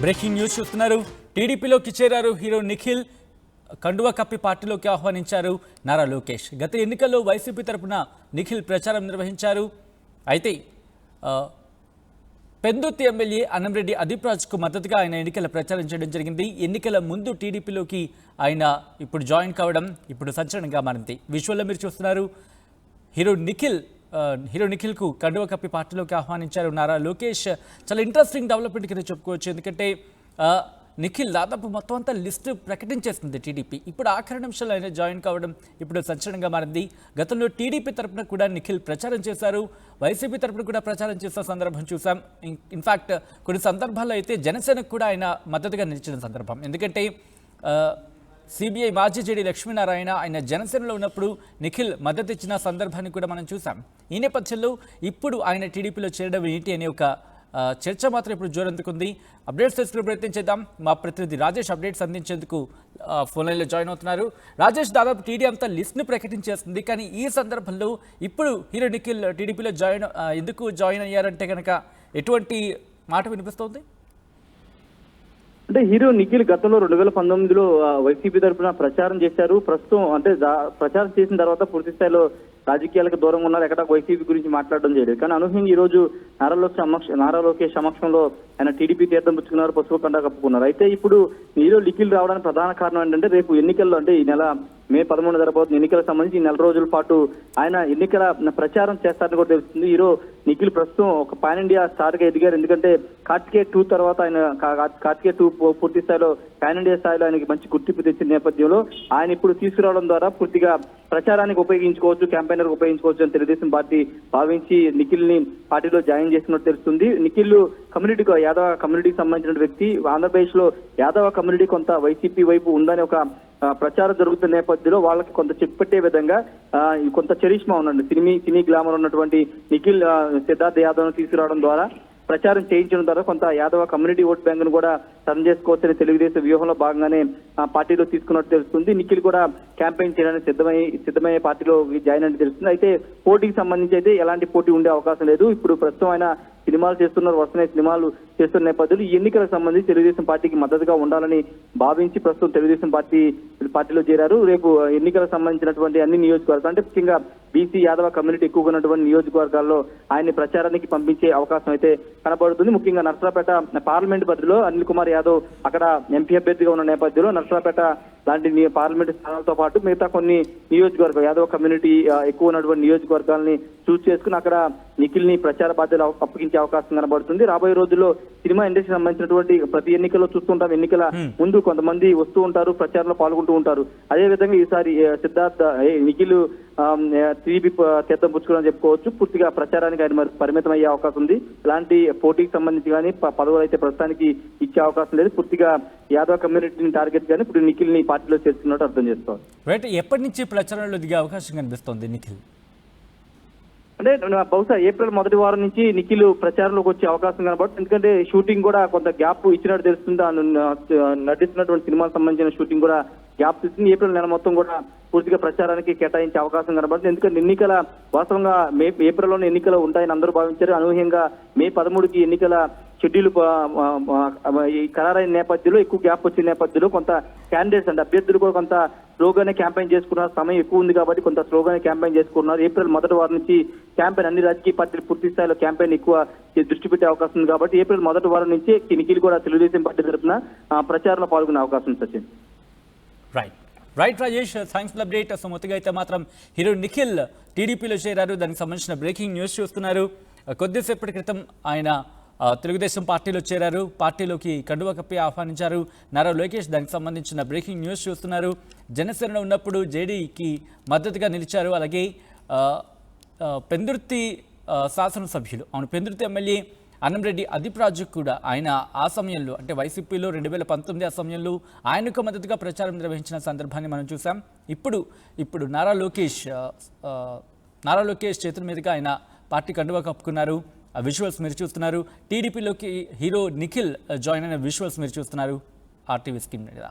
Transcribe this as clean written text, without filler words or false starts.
Breaking news చూస్తున్నారు. టీడీపీలోకి చేరారు హీరో నిఖిల్. కండువా కప్పి పార్టీలోకి ఆహ్వానించారు నారా లోకేష్. గత ఎన్నికల్లో వైసీపీ తరపున నిఖిల్ ప్రచారం నిర్వహించారు. అయితే పెందుర్తి ఎమ్మెల్యే అన్నంరెడ్డి అదీప్ రాజ్కు మద్దతుగా ఆయన ఎన్నికల ప్రచారం చేయడం జరిగింది. ఎన్నికల ముందు టీడీపీలోకి ఆయన ఇప్పుడు జాయిన్ కావడం ఇప్పుడు సంచలనంగా మారింది. విజువల్లో మీరు చూస్తున్నారు. హీరో నిఖిల్కు కండువా కప్పి పార్టీలోకి ఆహ్వానించారు నారా లోకేష్. చాలా ఇంట్రెస్టింగ్ డెవలప్మెంట్ కింద చెప్పుకోవచ్చు. ఎందుకంటే నిఖిల్ దాదాపు మొత్తం అంతా లిస్టు ప్రకటించేస్తుంది టీడీపీ. ఇప్పుడు ఆఖరి నిమిషంలో ఆయన జాయిన్ కావడం ఇప్పుడు సంచలనంగా మారింది. గతంలో టీడీపీ తరపున కూడా నిఖిల్ ప్రచారం చేశారు. వైసీపీ తరపున కూడా ప్రచారం చేసిన సందర్భం చూసాం. ఇన్ఫ్యాక్ట్ కొన్ని సందర్భాల్లో అయితే జనసేనకు కూడా ఆయన మద్దతుగా నిలిచిన సందర్భం. ఎందుకంటే సిబిఐ మాజీ జేడీ లక్ష్మీనారాయణ ఆయన జనసేనలో ఉన్నప్పుడు నిఖిల్ మద్దతు ఇచ్చిన సందర్భాన్ని కూడా మనం చూసాం. ఈ నేపథ్యంలో ఇప్పుడు ఆయన టీడీపీలో చేరడం ఏంటి అనే ఒక చర్చ మాత్రం ఇప్పుడు జోరందుకుంది. అప్డేట్స్ తెలుసుకునే ప్రయత్నం చేద్దాం. మా ప్రతినిధి రాజేష్ అప్డేట్స్ అందించేందుకు ఫోన్ లైన్లో జాయిన్ అవుతున్నారు. రాజేష్, దాదాపు టీడీ అంతా లిస్ట్ను ప్రకటించేస్తుంది. కానీ ఈ సందర్భంలో ఇప్పుడు హీరో నిఖిల్ టీడీపీలో ఎందుకు జాయిన్ అయ్యారంటే కనుక ఎటువంటి మాట వినిపిస్తోంది? అంటే హీరో నిఖిల్ గతంలో 2019లో వైసీపీ తరఫున ప్రచారం చేశారు. ప్రస్తుతం అంటే ప్రచారం చేసిన తర్వాత పూర్తి స్థాయిలో రాజకీయాలకు దూరంగా ఉన్నారు. ఎక్కడ వైసీపీ గురించి మాట్లాడడం చేయలేదు. కానీ అనూహ్యంగా ఈ రోజు నారా లోకేష్ సమక్షంలో ఆయన టీడీపీ తీర్థం పుచ్చుకున్నారు, పసుపు కండ కప్పుకున్నారు. అయితే ఇప్పుడు హీరో నిఖిల్ రావడానికి ప్రధాన కారణం ఏంటంటే రేపు ఎన్నికల్లో అంటే ఈ నెల మే 11 జరగబోతున్న ఎన్నికలకు సంబంధించి ఈ నెల రోజుల పాటు ఆయన ఎన్నికల ప్రచారం చేస్తారని కూడా తెలుస్తుంది. హీరో నిఖిల్ ప్రస్తుతం ఒక పాన్ ఇండియా స్టార్ గా ఎదిగారు. ఎందుకంటే కార్తికేయ 2 తర్వాత ఆయన కార్తికేయ 2 పూర్తి స్థాయిలో పాన్ ఇండియా స్థాయిలో ఆయనకి మంచి గుర్తింపు తెచ్చిన నేపథ్యంలో ఆయన ఇప్పుడు తీసుకురావడం ద్వారా పూర్తిగా ప్రచారానికి ఉపయోగించుకోవచ్చు, క్యాంపెయినర్ ఉపయోగించుకోవచ్చు అని తెలుగుదేశం పార్టీ భావించి నిఖిల్ ని పార్టీలో జాయిన్ చేసినట్టు తెలుస్తుంది. నిఖిల్ యాదవ కమ్యూనిటీకి సంబంధించిన వ్యక్తి. ఆంధ్రప్రదేశ్ లో యాదవ కమ్యూనిటీ కొంత వైసీపీ వైపు ఉందని ఒక ప్రచారం జరుగుతున్న నేపథ్యంలో వాళ్ళకి కొంత చెక్ పెట్టే విధంగా కొంత చరిష్మా ఉందండి. సినీ గ్లామర్ ఉన్నటువంటి నిఖిల్ సిద్ధార్థ్ యాదవ్ ను తీసుకురావడం ద్వారా ప్రచారం చేయించడం ద్వారా కొంత యాదవ కమ్యూనిటీ ఓట్ బ్యాంక్ ను కూడా టర్న్ చేసుకోవచ్చని తెలుగుదేశం వ్యూహంలో భాగంగానే పార్టీలో తీసుకున్నట్టు తెలుస్తుంది. నిఖిల్ కూడా క్యాంపెయిన్ చేయడానికి సిద్ధమయ్యే పార్టీలో జాయిన్ అని తెలుస్తుంది. అయితే పోటీకి సంబంధించి అయితే ఎలాంటి పోటీ ఉండే అవకాశం లేదు. ఇప్పుడు ప్రస్తుతం ఆయన సినిమాలు చేస్తున్నారు, వరుసనే సినిమాలు చేస్తున్న నేపథ్యంలో ఈ ఎన్నికలకు సంబంధించి తెలుగుదేశం పార్టీకి మద్దతుగా ఉండాలని భావించి ప్రస్తుతం తెలుగుదేశం పార్టీలో చేరారు. రేపు ఎన్నికలకు సంబంధించినటువంటి అన్ని నియోజకవర్గాలు అంటే ముఖ్యంగా బీసీ యాదవ కమ్యూనిటీ ఎక్కువగా ఉన్నటువంటి నియోజకవర్గాల్లో ఆయన్ని ప్రచారానికి పంపించే అవకాశం అయితే కనబడుతుంది. ముఖ్యంగా నర్సరావుపేట పార్లమెంట్ పరిధిలో అనిల్ కుమార్ యాదవ్ అక్కడ ఎంపీ అభ్యర్థిగా ఉన్న నేపథ్యంలో నర్సరావుపేట లాంటి పార్లమెంట్ స్థానాలతో పాటు మిగతా కొన్ని నియోజకవర్గాలు యాదవ కమ్యూనిటీ ఎక్కువ ఉన్నటువంటి నియోజకవర్గాలని చూస్ చేసుకుని అక్కడ నిఖిల్ ని ప్రచార బాధ్యతలు అప్పగించే అవకాశం కనబడుతుంది. రాబోయే రోజుల్లో సినిమా ఇండస్ట్రీకి సంబంధించినటువంటి ప్రతి ఎన్నికల్లో చూస్తుంటాం. ఎన్నికల ముందు కొంతమంది వస్తూ ఉంటారు, ప్రచారంలో పాల్గొంటూ ఉంటారు. అదేవిధంగా ఈసారి నిఖిల్ టీడీపీ తీర్థం పుచ్చుకోవడం చెప్పుకోవచ్చు. పూర్తిగా ప్రచారానికి ఆయన పరిమితం అయ్యే అవకాశం ఉంది. ఇలాంటి పోటీకి సంబంధించి కానీ పదవులు అయితే ప్రస్తుతానికి ఇచ్చే అవకాశం లేదు. పూర్తిగా యాదవ కమ్యూనిటీని టార్గెట్ కానీ ఇప్పుడు నిఖిల్ ని పార్టీలో చేస్తున్నట్టు అర్థం చేసుకోవాలి. రైట్, ఎప్పటి నుంచి ప్రచారంలో దిగే అవకాశం కనిపిస్తోంది నిఖిల్? అంటే బహుశా ఏప్రిల్ మొదటి వారం నుంచి నిఖిల్ ప్రచారంలోకి వచ్చే అవకాశం కనబడుతుంది. ఎందుకంటే షూటింగ్ కూడా కొంత గ్యాప్ ఇచ్చినట్టు తెలుస్తుంది. నటిస్తున్నటువంటి సినిమాకు సంబంధించిన షూటింగ్ కూడా గ్యాప్ ఇస్తుంది. ఏప్రిల్ నెల మొత్తం కూడా పూర్తిగా ప్రచారానికి కేటాయించే అవకాశం కనబడుతుంది. ఎందుకంటే ఎన్నికల వాస్తవంగా ఏప్రిల్లోనే ఎన్నికలు ఉంటాయని అందరూ భావించారు. అనూహ్యంగా మే 13కి ఎన్నికల షెడ్యూల్ ఖరారైన నేపథ్యంలో ఎక్కువ గ్యాప్ వచ్చిన నేపథ్యంలో కొంత క్యాండిడేట్స్ అంటే అభ్యర్థులు కూడా కొంత స్లోగానే క్యాంపెయిన్ చేసుకున్నారు. సమయం ఎక్కువ ఉంది కాబట్టి కొంత స్లోగానే క్యాంపెయిన్ చేసుకున్నారు. ఏప్రిల్ మొదటి వారం నుంచి క్యాంపెయిన్ అన్ని రాజకీయ పార్టీలు పూర్తి స్థాయిలో క్యాంపెయిన్ ఎక్కువ దృష్టి పెట్టే అవకాశం ఉంది కాబట్టి ఏప్రిల్ మొదటి వారం నుంచి నిఖిల్ కూడా తెలుగుదేశం పార్టీ తరఫున ప్రచారంలో పాల్గొనే అవకాశం ఉంది. Right Rajesh, thanks for update. So మొత్తంగా అయితే మాత్రం హీరో నిఖిల్ టీడీపీలో చేరారు. దానికి సంబంధించిన బ్రేకింగ్ న్యూస్ చూస్తున్నారు. కొద్దిసేపటి క్రితం ఆయన తెలుగుదేశం పార్టీలో చేరారు. పార్టీలోకి కండువా కప్పి ఆహ్వానించారు నారా లోకేష్. దానికి సంబంధించిన బ్రేకింగ్ న్యూస్ చూస్తున్నారు. జనసేనలో ఉన్నప్పుడు జేడీకి మద్దతుగా నిలిచారు. అలాగే పెందుర్తి శాసనసభ్యులు పెందుర్తి ఎమ్మెల్యే అన్నంరెడ్డి అదీప్ రాజు కూడా ఆయన ఆ సమయంలో అంటే వైసీపీలో 2019 ఆ సమయంలో ఆయనకు మద్దతుగా ప్రచారం నిర్వహించిన సందర్భాన్ని మనం చూసాం. ఇప్పుడు నారా లోకేష్ చేతుల మీదుగా ఆయన పార్టీ కండువా కప్పుకున్నారు. ఆ విజువల్స్ మీరు చూస్తున్నారు. టీడీపీలోకి హీరో నిఖిల్ జాయిన్ అయిన విజువల్స్ మీరు చూస్తున్నారు ఆర్టీవీ స్క్రీన్ మీద.